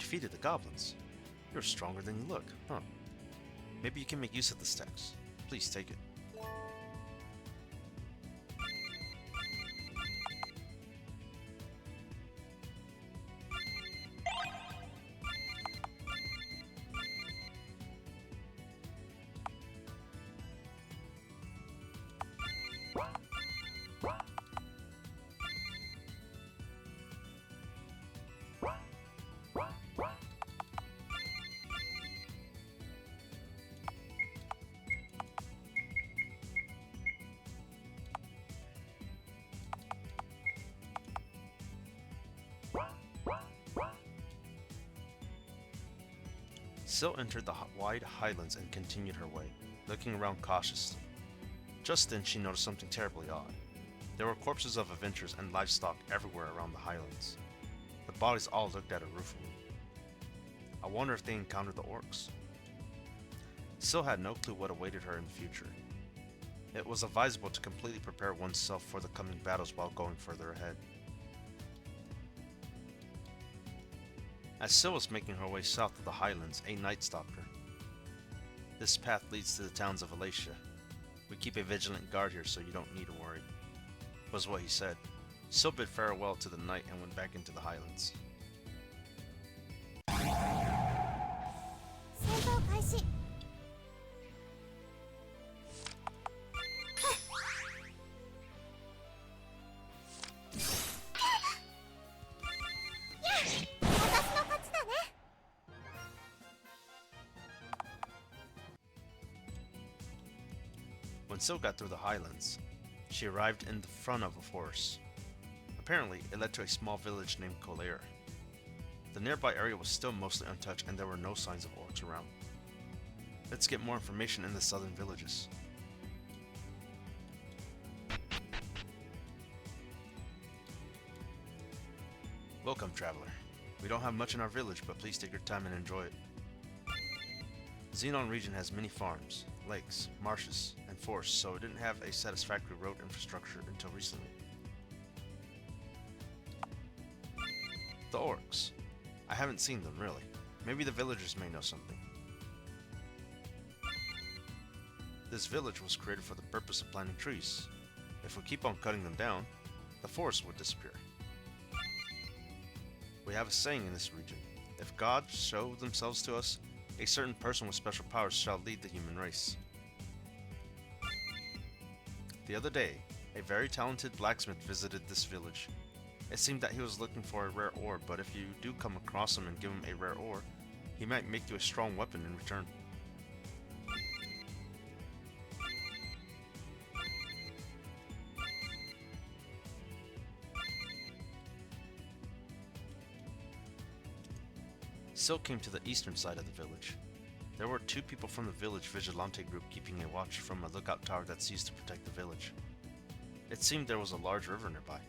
defeated the goblins. You're stronger than you look, huh? Maybe you can make use of this text. Please take it. Syl entered the wide highlands and continued her way, looking around cautiously. Just then she noticed something terribly odd. There were corpses of adventurers and livestock everywhere around the highlands. The bodies all looked at her ruefully. I wonder if they encountered the orcs. Syl had no clue what awaited her in the future. It was advisable to completely prepare oneself for the coming battles while going further ahead. As Syl was making her way south of the highlands, a knight stopped her. This path leads to the towns of Alatia. We keep a vigilant guard here so you don't need to worry, was what he said. Syl bid farewell to the knight and went back into the highlands. When Syl got through the highlands, she arrived in the front of a forest. Apparently, it led to a small village named Kolair. The nearby area was still mostly untouched and there were no signs of orcs around. Let's get more information in the southern villages. Welcome, traveler. We don't have much in our village, but please take your time and enjoy it. Xenon region has many farms, lakes, marshes, and forests, so it didn't have a satisfactory road infrastructure until recently. The orcs. I haven't seen them, really. Maybe the villagers may know something. This village was created for the purpose of planting trees. If we keep on cutting them down, the forest would disappear. We have a saying in this region: if gods show themselves to us, a certain person with special powers shall lead the human race. The other day, a very talented blacksmith visited this village. It seemed that he was looking for a rare ore, but if you do come across him and give him a rare ore, he might make you a strong weapon in return. Syl came to the eastern side of the village. There were 2 people from the village vigilante group keeping a watch from a lookout tower that sees to protect the village. It seemed there was a large river nearby.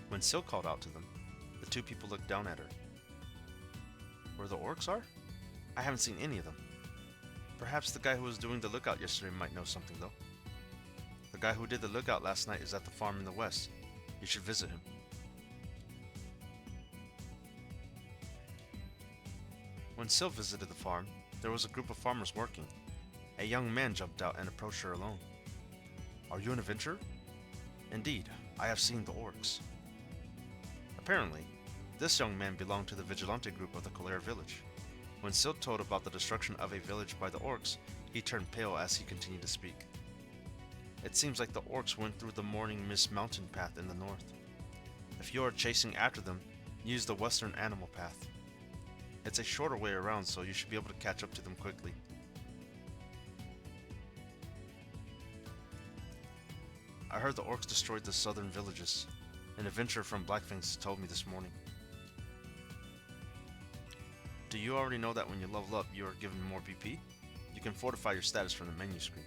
When Syl called out to them, the 2 people looked down at her. Where the orcs are? I haven't seen any of them. Perhaps the guy who was doing the lookout yesterday might know something though. The guy who did the lookout last night is at the farm in the west. You should visit him. When Syl visited the farm, there was a group of farmers working. A young man jumped out and approached her alone. Are you an adventurer? Indeed, I have seen the orcs. Apparently, this young man belonged to the vigilante group of the Kolair village. When Syl told about the destruction of a village by the orcs, he turned pale as he continued to speak. It seems like the orcs went through the Morning Mist mountain path in the north. If you are chasing after them, use the western animal path. It's a shorter way around, so you should be able to catch up to them quickly. I heard the orcs destroyed the southern villages. An adventurer from Blackfangs told me this morning. Do you already know that when you level up, you are given more BP? You can fortify your status from the menu screen.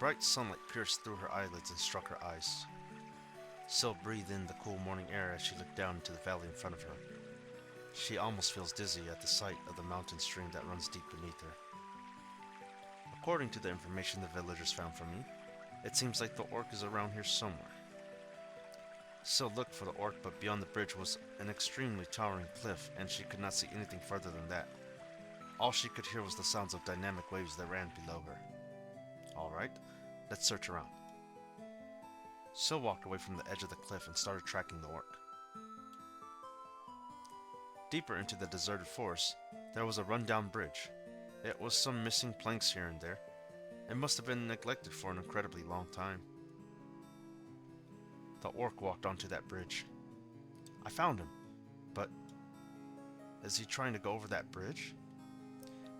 bright sunlight pierced through her eyelids and struck her eyes. Syl breathed in the cool morning air as she looked down into the valley in front of her. She almost feels dizzy at the sight of the mountain stream that runs deep beneath her. According to the information the villagers found for me, it seems like the orc is around here somewhere. Syl looked for the orc, but beyond the bridge was an extremely towering cliff, and she could not see anything further than that. All she could hear was the sounds of dynamic waves that ran below her. Alright, let's search around. Syl walked away from the edge of the cliff and started tracking the orc. Deeper into the deserted forest, there was a rundown bridge. It was some missing planks here and there. It must have been neglected for an incredibly long time. The orc walked onto that bridge. I found him, but is he trying to go over that bridge?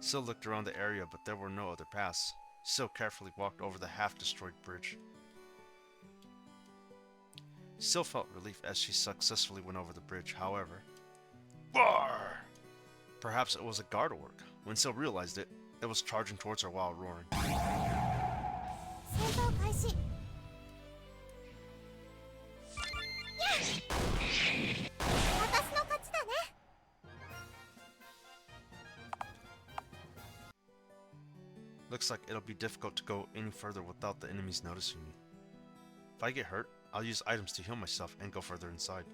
Syl looked around the area, but there were no other paths. Syl carefully walked over the half-destroyed bridge. Syl felt relief as she successfully went over the bridge, however. Roar! Perhaps it was a guard orc. When Syl realized it, it was charging towards her while roaring. Looks like it'll be difficult to go any further without the enemies noticing me. If I get hurt, I'll use items to heal myself and go further inside.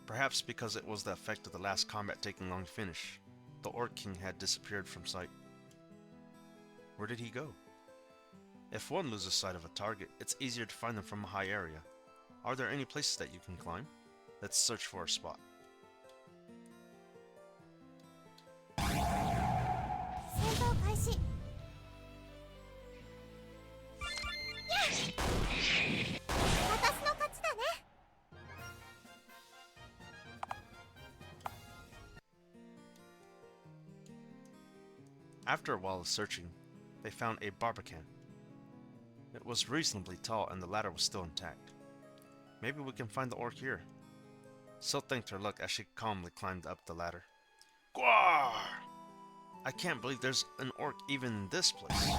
Perhaps because it was the effect of the last combat taking long to finish, the Orc King had disappeared from sight. Where did he go? If one loses sight of a target, it's easier to find them from a high area. Are there any places that you can climb? Let's search for a spot. After a while of searching, they found a barbican. It was reasonably tall and the ladder was still intact. Maybe we can find the orc here. Syl thanked her luck as she calmly climbed up the ladder. Gwar! I can't believe there's an orc even in this place.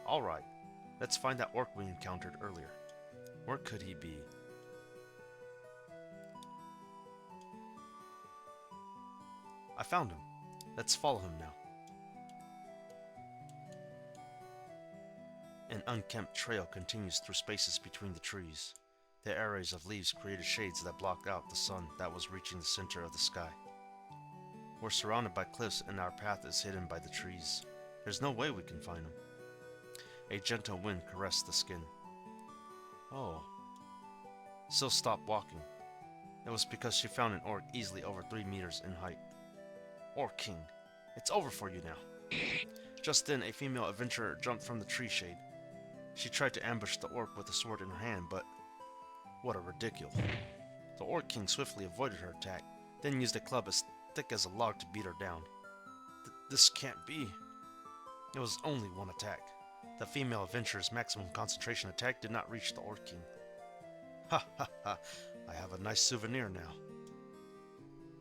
Alright, let's find that orc we encountered earlier. Where could he be? I found him. Let's follow him now. An unkempt trail continues through spaces between the trees. The arrays of leaves created shades that blocked out the sun that was reaching the center of the sky. We're surrounded by cliffs and our path is hidden by the trees. There's no way we can find him. A gentle wind caressed the skin. Oh. Syl stopped walking. It was because she found an orc easily over 3 meters in height. Orc King, it's over for you now. Just then, a female adventurer jumped from the tree shade. She tried to ambush the orc with a sword in her hand, but what a ridiculous. The Orc King swiftly avoided her attack, then used a club as thick as a log to beat her down. This can't be. It was only one attack. The female adventurer's maximum concentration attack did not reach the Orc King. Ha ha ha, I have a nice souvenir now.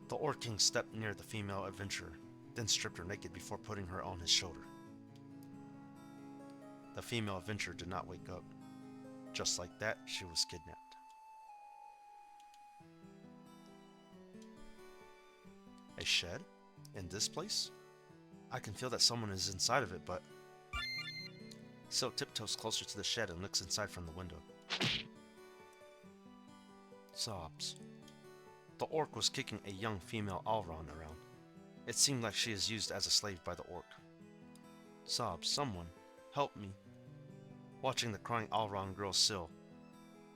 The Orc King stepped near the female adventurer, then stripped her naked before putting her on his shoulder. The female adventurer did not wake up. Just like that, she was kidnapped. A shed? In this place? I can feel that someone is inside of it, but... Syl tiptoes closer to the shed and looks inside from the window. Sobs. The orc was kicking a young female Alron around. It seemed like she is used as a slave by the orc. Sobs. Someone, help me. Watching the crying Alron girl, Syl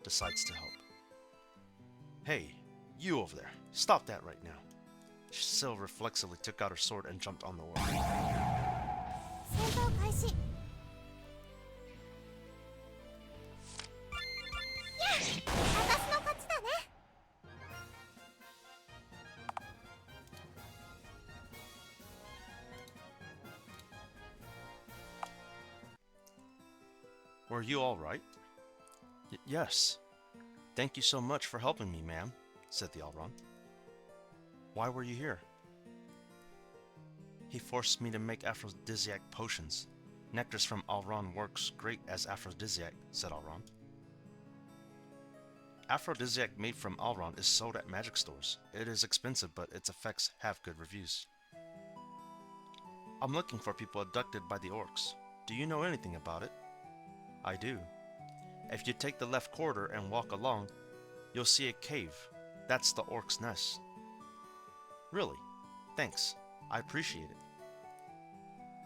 decides to help. Hey, you over there. Stop that right now. Syl reflexively took out her sword and jumped on the orc. Were you all right? Yes. Thank you so much for helping me, ma'am, said the Alron. Why were you here? He forced me to make aphrodisiac potions. Nectars from Alron works great as aphrodisiac, said Alron. Aphrodisiac made from Alron is sold at magic stores. It is expensive, but its effects have good reviews. I'm looking for people abducted by the orcs. Do you know anything about it? I do. If you take the left corridor and walk along, you'll see a cave. That's the orc's nest. Really? Thanks. I appreciate it.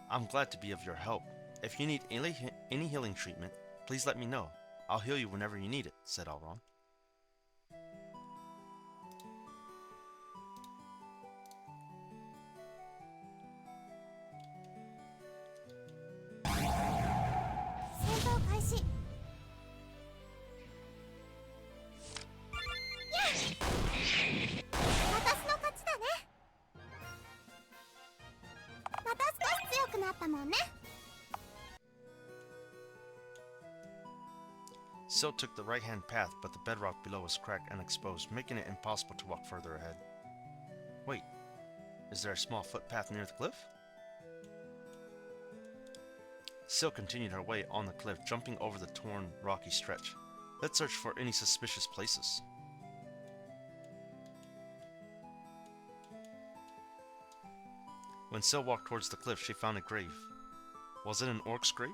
I'm glad to be of your help. If you need any healing treatment, please let me know. I'll heal you whenever you need it, said Alron. Sil took the right-hand path, but the bedrock below was cracked and exposed, making it impossible to walk further ahead. Wait, is there a small footpath near the cliff? Sil continued her way on the cliff, jumping over the torn, rocky stretch. Let's search for any suspicious places. When Sil walked towards the cliff, she found a grave. Was it an orc's grave?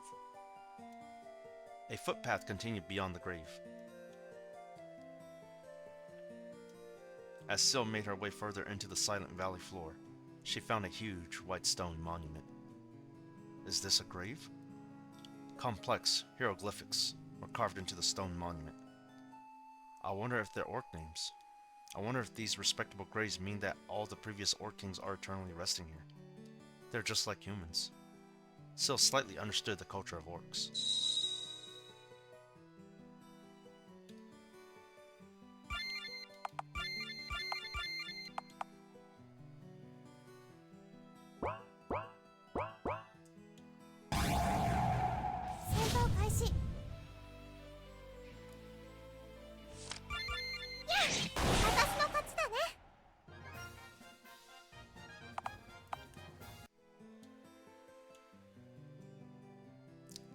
A footpath continued beyond the grave. As Sil made her way further into the silent valley floor, she found a huge white stone monument. Is this a grave? Complex hieroglyphics were carved into the stone monument. I wonder if they're orc names. I wonder if these respectable graves mean that all the previous orc kings are eternally resting here. They're just like humans. Sil slightly understood the culture of orcs.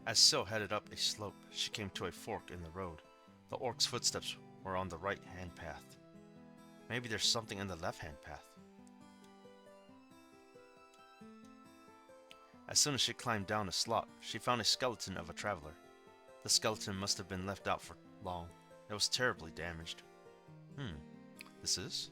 As Sil headed up a slope, she came to a fork in the road. The orc's footsteps were on the right-hand path. Maybe there's something in the left-hand path. As soon as she climbed down a slope, she found a skeleton of a traveler. The skeleton must have been left out for long. It was terribly damaged. This is?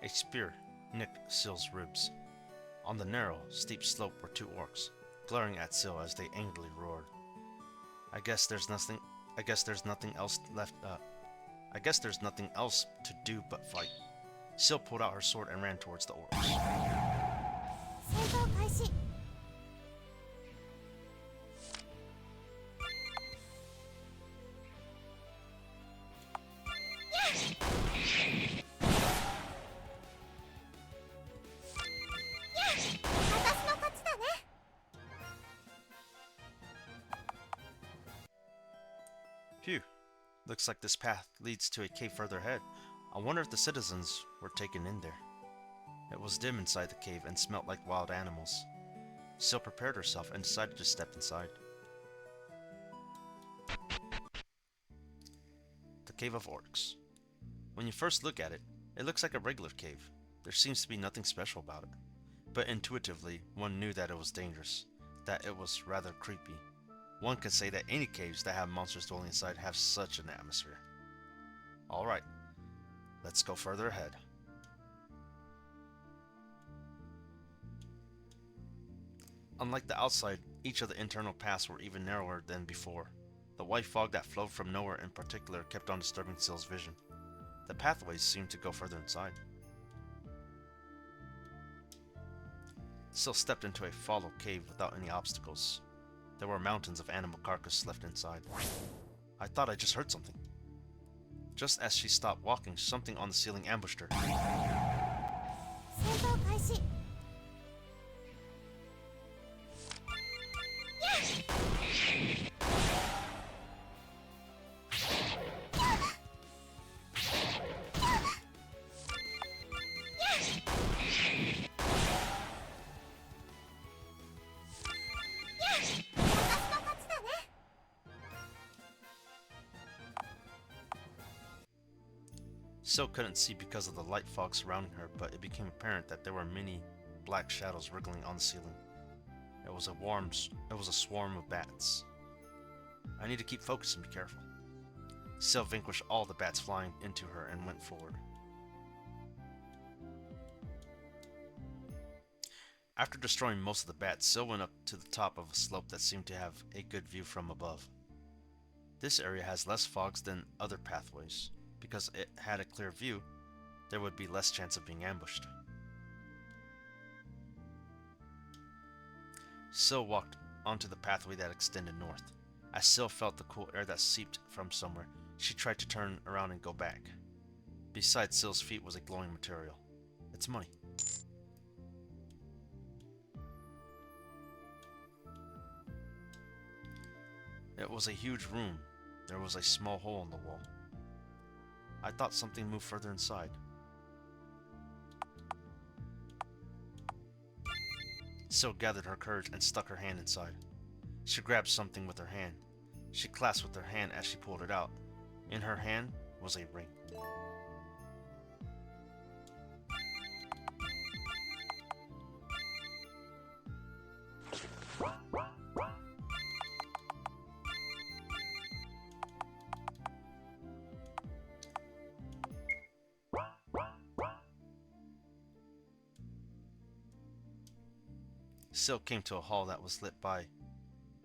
A spear nicked Sil's ribs. On the narrow, steep slope were two orcs, glaring at Sil as they angrily roared. I guess there's nothing else to do but fight. Sil pulled out her sword and ran towards the orcs. Phew. Looks like this path leads to a cave further ahead. I wonder if the citizens were taken in there. It was dim inside the cave and smelt like wild animals. Sil prepared herself and decided to step inside. The Cave of Orcs. When you first look at it, it looks like a regular cave. There seems to be nothing special about it. But intuitively, one knew that it was dangerous, that it was rather creepy. One can say that any caves that have monsters dwelling inside have such an atmosphere. Alright, let's go further ahead. Unlike the outside, each of the internal paths were even narrower than before. The white fog that flowed from nowhere in particular kept on disturbing Sill's vision. The pathways seemed to go further inside. Sill stepped into a fallow cave without any obstacles. There were mountains of animal carcass left inside. I thought I just heard something. Just as she stopped walking, something on the ceiling ambushed her. Sill couldn't see because of the light fog surrounding her, but it became apparent that there were many black shadows wriggling on the ceiling. It was a swarm of bats. I need to keep focused and be careful. Sill vanquished all the bats flying into her and went forward. After destroying most of the bats, Sill went up to the top of a slope that seemed to have a good view from above. This area has less fogs than other pathways. Because it had a clear view, there would be less chance of being ambushed. Sill walked onto the pathway that extended north. As Sill felt the cool air that seeped from somewhere, she tried to turn around and go back. Beside Sill's feet was a glowing material. It's money. It was a huge room. There was a small hole in the wall. I thought something moved further inside. Sill gathered her courage and stuck her hand inside. She grabbed something with her hand. She clasped with her hand as she pulled it out. In her hand was a ring. Sill came to a hall that was lit by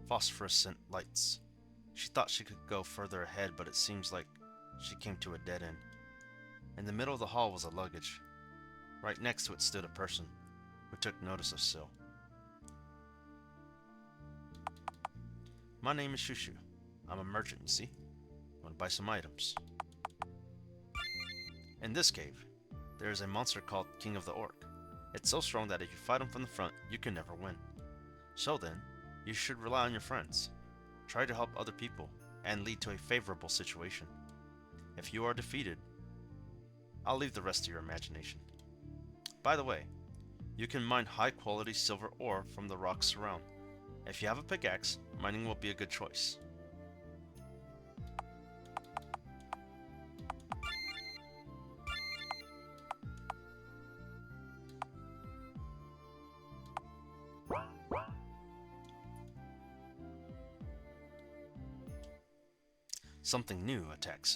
phosphorescent lights. She thought she could go further ahead, but it seems like she came to a dead end. In the middle of the hall was a luggage. Right next to it stood a person who took notice of Sill. My name is Shushu. I'm a merchant, you see. I want to buy some items. In this cave, there is a monster called King of the Orc. It's so strong that if you fight him from the front, you can never win. So then, you should rely on your friends. Try to help other people, and lead to a favorable situation. If you are defeated, I'll leave the rest to your imagination. By the way, you can mine high-quality silver ore from the rocks around. If you have a pickaxe, mining will be a good choice. Something new attacks.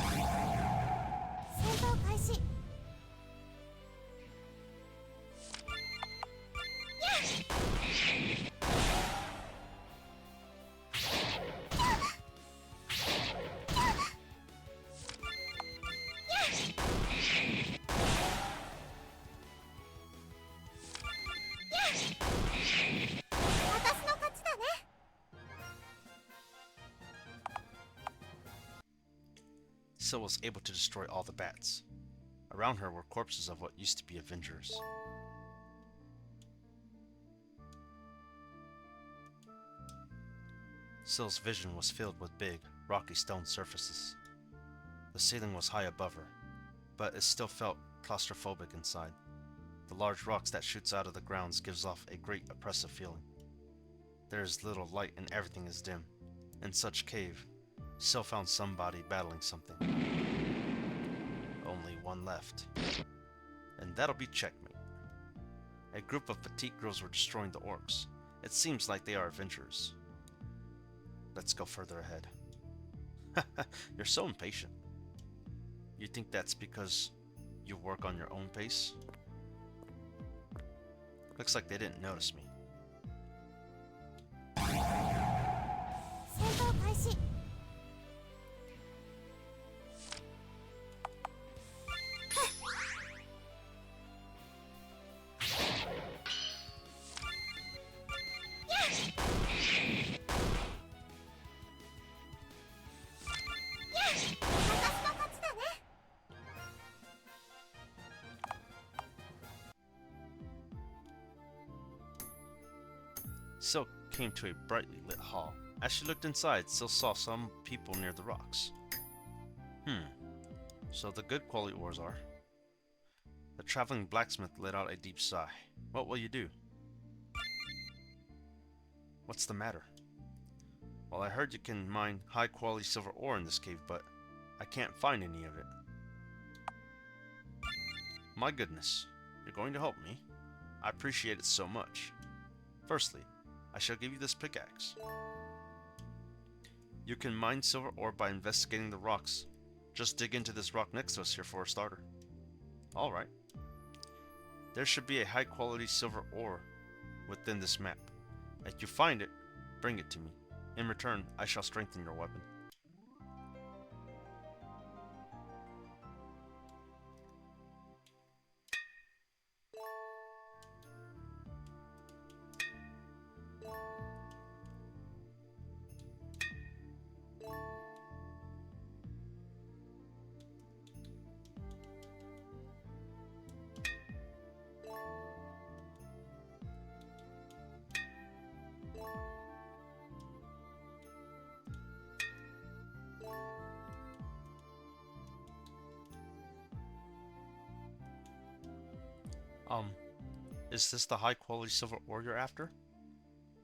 Sill was able to destroy all the bats. Around her were corpses of what used to be Avengers. Sill's vision was filled with big, rocky stone surfaces. The ceiling was high above her, but it still felt claustrophobic inside. The large rocks that shoots out of the grounds gives off a great oppressive feeling. There is little light and everything is dim. In such cave, Sill found somebody battling something. Only one left. And that'll be checkmate. A group of petite girls were destroying the orcs. It seems like they are adventurers. let's go further ahead. You're so impatient. You think that's because you work on your own pace? Looks like they didn't notice me. 戦闘開始 Silk came to a brightly lit hall. As she looked inside, Silk saw some people near the rocks. So the good quality ores are. The traveling blacksmith let out a deep sigh. What will you do? What's the matter? Well, I heard you can mine high quality silver ore in this cave, but I can't find any of it. My goodness, you're going to help me? I appreciate it so much. Firstly, I shall give you this pickaxe. You can mine silver ore by investigating the rocks. Just dig into this rock next to us here for a starter. Alright. There should be a high quality silver ore within this map. If you find it, bring it to me. In return, I shall strengthen your weapon. Is this the high quality silver ore you're after?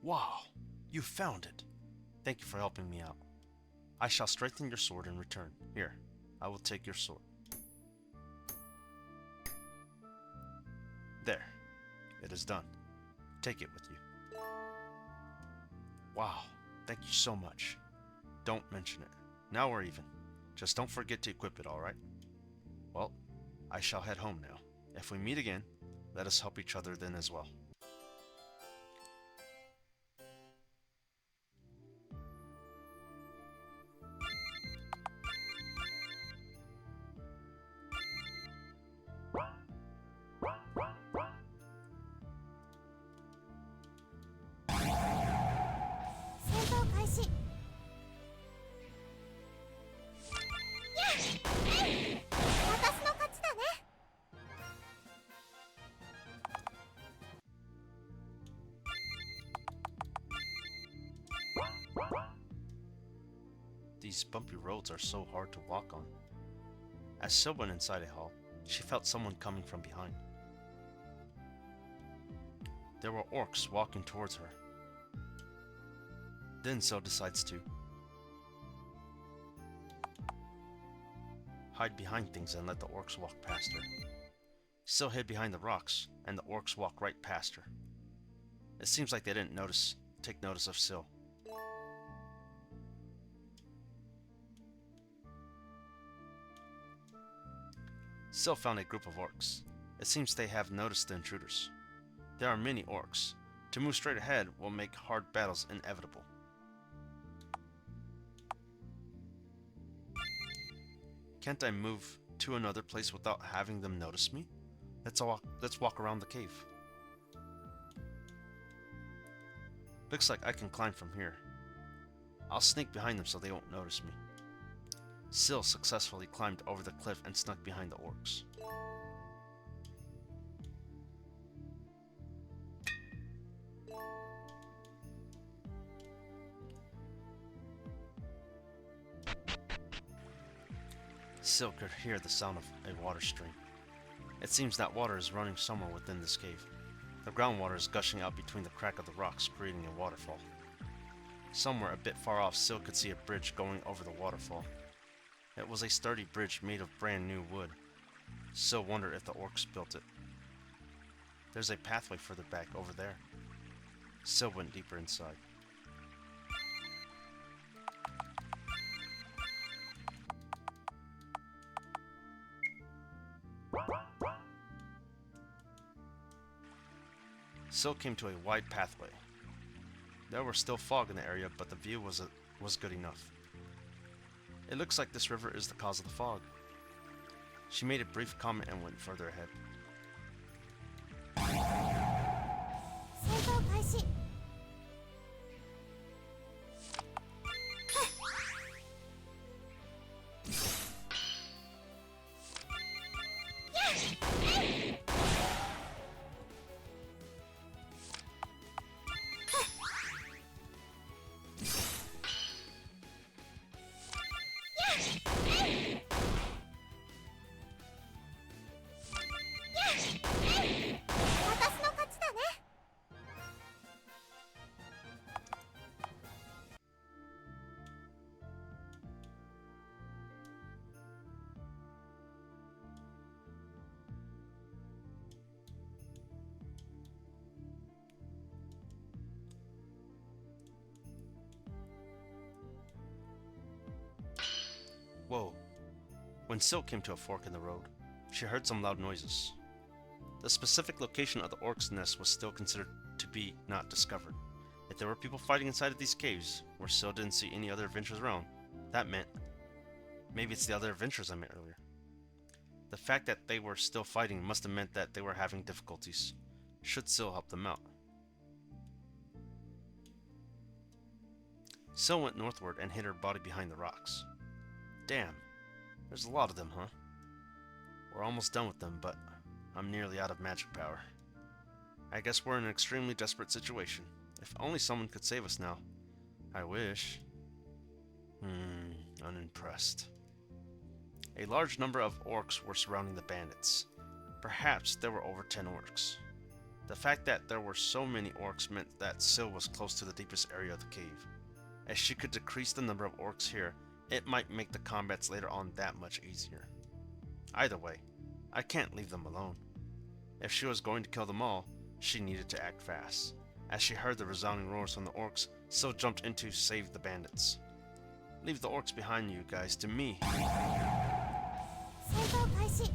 Wow, you found it. Thank you for helping me out. I shall strengthen your sword in return. Here, I will take your sword. There, it is done. Take it with you. Wow, thank you so much. Don't mention it. Now we're even. Just don't forget to equip it, alright? Well, I shall head home now. If we meet again, let us help each other then as well. These bumpy roads are so hard to walk on. As Sil went inside a hall, she felt someone coming from behind. There were orcs walking towards her. Then Sil decides to hide behind things and let the orcs walk past her. Sil hid behind the rocks, and the orcs walked right past her. It seems like they didn't take notice of Sil. Sil found a group of orcs. It seems they have noticed the intruders. There are many orcs. To move straight ahead will make hard battles inevitable. Can't I move to another place without having them notice me? Let's walk around the cave. Looks like I can climb from here. I'll sneak behind them so they won't notice me. Sil successfully climbed over the cliff and snuck behind the orcs. Sil could hear the sound of a water stream. It seems that water is running somewhere within this cave. The groundwater is gushing out between the crack of the rocks, creating a waterfall. Somewhere a bit far off, Sil could see a bridge going over the waterfall. It was a sturdy bridge made of brand new wood. Sil wondered if the orcs built it. There's a pathway further back over there. Sil went deeper inside. Sil came to a wide pathway. There was still fog in the area, but the view was good enough. It looks like this river is the cause of the fog. She made a brief comment and went further ahead. 戦闘開始 私の勝ちだね Whoa. When Sil came to a fork in the road, she heard some loud noises. The specific location of the orc's nest was still considered to be not discovered. If there were people fighting inside of these caves, where Sil didn't see any other adventurers around, that meant... maybe it's the other adventurers I met earlier. The fact that they were still fighting must have meant that they were having difficulties. Should Sil help them out? Sil went northward and hid her body behind the rocks. Damn, there's a lot of them, huh? We're almost done with them, but I'm nearly out of magic power. I guess we're in an extremely desperate situation. If only someone could save us now. I wish. Unimpressed. A large number of orcs were surrounding the bandits. Perhaps there were over 10 orcs. The fact that there were so many orcs meant that Sil was close to the deepest area of the cave. As she could decrease the number of orcs here, it might make the combats later on that much easier. Either way, I can't leave them alone. If she was going to kill them all, she needed to act fast. As she heard the resounding roars from the orcs, Sil jumped in to save the bandits. Leave the orcs behind you guys to me. 戦闘開始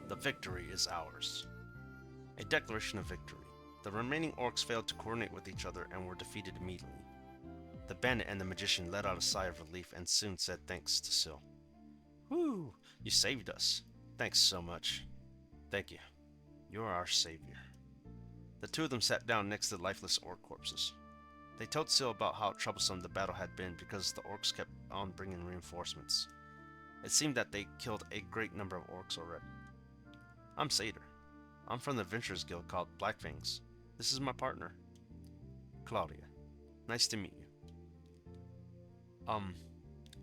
The victory is ours. A declaration of victory. The remaining orcs failed to coordinate with each other and were defeated immediately. The bandit and the magician let out a sigh of relief and soon said thanks to Sil. Whew, you saved us. Thanks so much. Thank you. You are our savior. The two of them sat down next to the lifeless orc corpses. They told Sil about how troublesome the battle had been because the orcs kept on bringing reinforcements. It seemed that they killed a great number of orcs already. I'm Seder. I'm from the Adventurers Guild called Blackfangs. This is my partner, Claudia. Nice to meet you.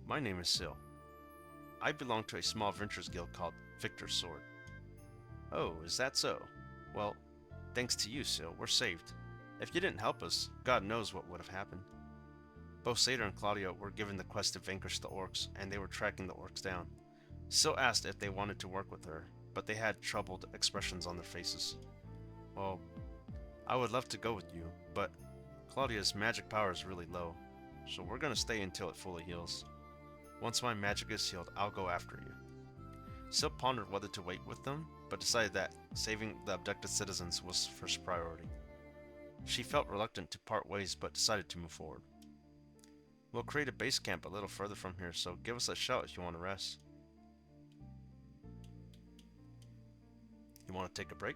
My name is Sil. I belong to a small Adventurers Guild called Victor's Sword. Oh, is that so? Well, thanks to you, Sil, we're saved. If you didn't help us, God knows what would have happened. Both Seder and Claudia were given the quest to vanquish the orcs, and they were tracking the orcs down. Sil asked if they wanted to work with her, but they had troubled expressions on their faces. Well, I would love to go with you, but Claudia's magic power is really low, so we're gonna stay until it fully heals. Once my magic is healed, I'll go after you. Sil pondered whether to wait with them, but decided that saving the abducted citizens was first priority. She felt reluctant to part ways, but decided to move forward. We'll create a base camp a little further from here, so give us a shout if you want to rest. You want to take a break?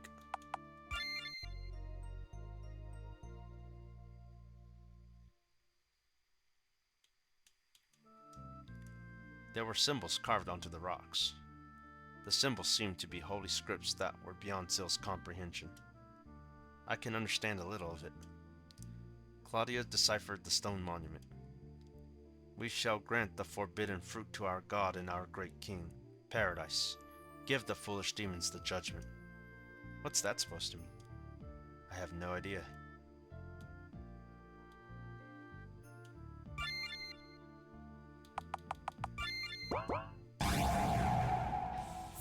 There were symbols carved onto the rocks. The symbols seemed to be holy scripts that were beyond Sil's comprehension. I can understand a little of it. Claudia deciphered the stone monument. We shall grant the forbidden fruit to our god and our great king. Paradise. Give the foolish demons the judgment. What's that supposed to mean? I have no idea.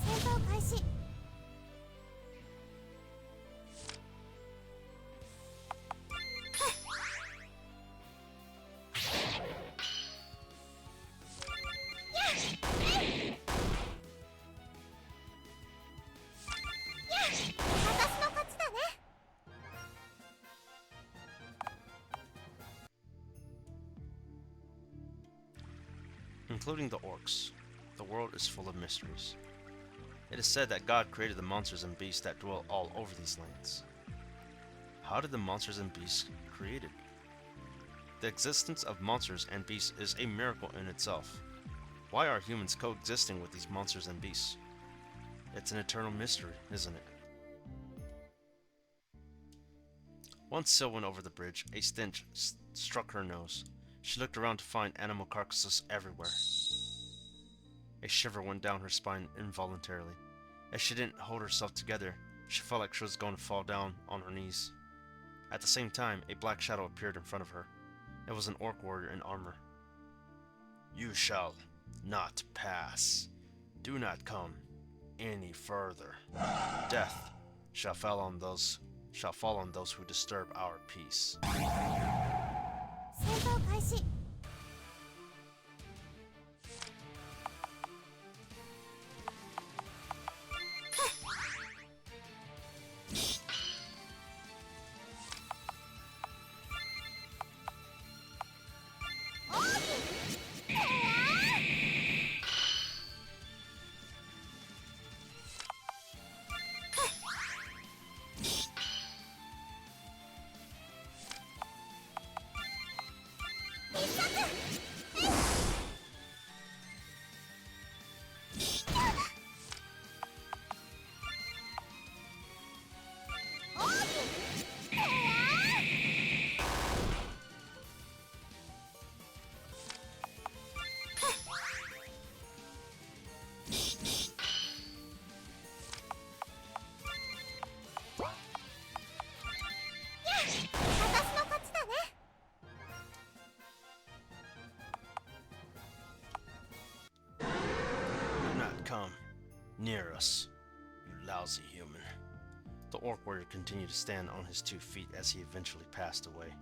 戦闘開始。私の勝ちだね。Including the orcs, the world is full of mysteries. It is said that God created the monsters and beasts that dwell all over these lands. How did the monsters and beasts created? The existence of monsters and beasts is a miracle in itself. Why are humans coexisting with these monsters and beasts? It's an eternal mystery, isn't it? Once Syl went over the bridge, a stench struck her nose. She looked around to find animal carcasses everywhere. A shiver went down her spine involuntarily. As she didn't hold herself together, she felt like she was going to fall down on her knees. At the same time, a black shadow appeared in front of her. It was an orc warrior in armor. You shall not pass. Do not come any further. Death shall fall on those who disturb our peace. 戦闘開始。私の勝ちだね。Do not come near us, you lousy human. The orc warrior continued to stand on his 2 feet as he eventually passed away.